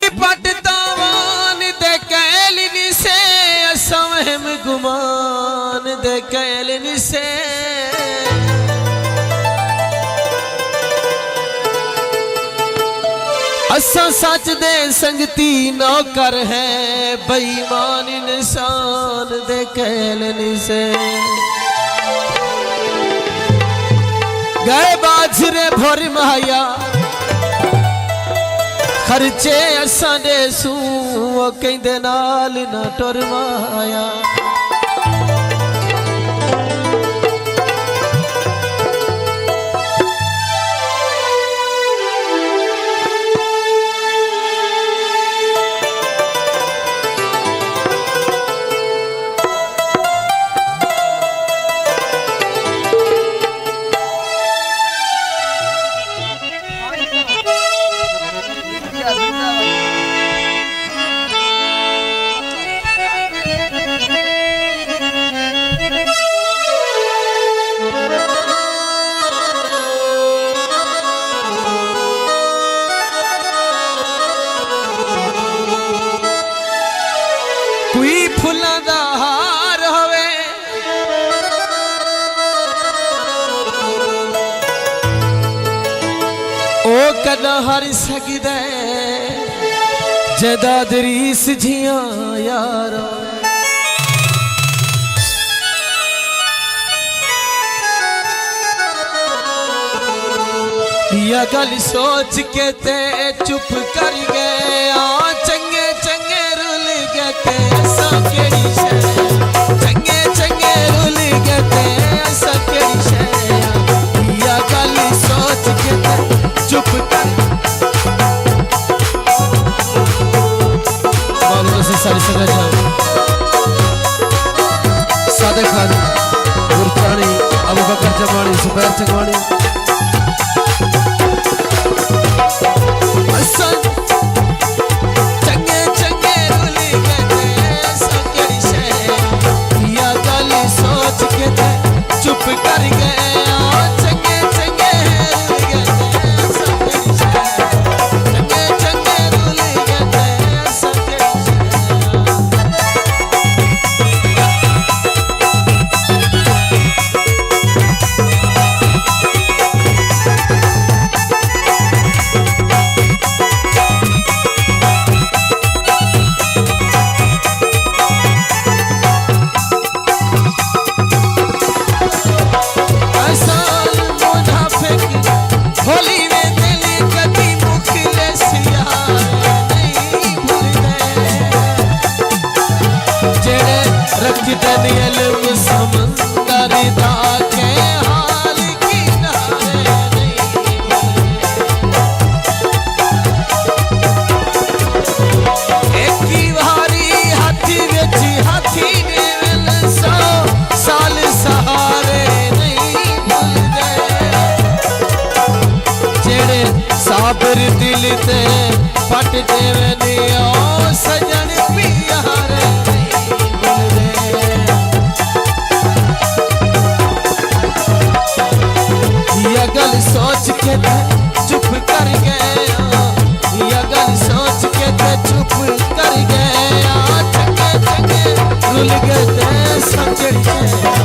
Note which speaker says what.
Speaker 1: निपटतावान दे Kaelin से असवहम गुमान दे Kaelin से असा सच दे संगती नौकर है बेईमान इंसान दे कैलिन से गए बाजरे भोर माया खर्चे असा दे सू कहंदे नाल ना टुर माया कोई फुलां दा हार होवे ओ कदा हर सकदा जदा दरीस जियां यार या गल सोच के ते चुप कर गया चंगे चंगे रुल गए ते ऐसा केड़ी शे चंगे चंगे रुल गए ते ऐसा केड़ी शे या गल सोच के ते चुप कर मालूम से सारी सगा जाओ सादे खान गुरचानी अबू बकर जमानी सुबैर चंगवानी चंगे चंगे रुली गए ऐसा केड़ी शे या गल सोच के ते चुप कर गए चंगे चंगे रुली गए ऐसा केड़ी शे चंगे चंगे रुली गए ऐसा केड़ी दनियल समंदर दा के हाल किनारे नहीं एक ही भारी हाथी विच हाथी ने मिल 100 साल सहारे नहीं भूलदे जेड़े साबर दिल ते पट देवे ओ सजन प्यारे गल सोच के ते चुप कर गया या गल सोच के ते चुप कर गया चंगे चंगे रुल गए ते सजड़ी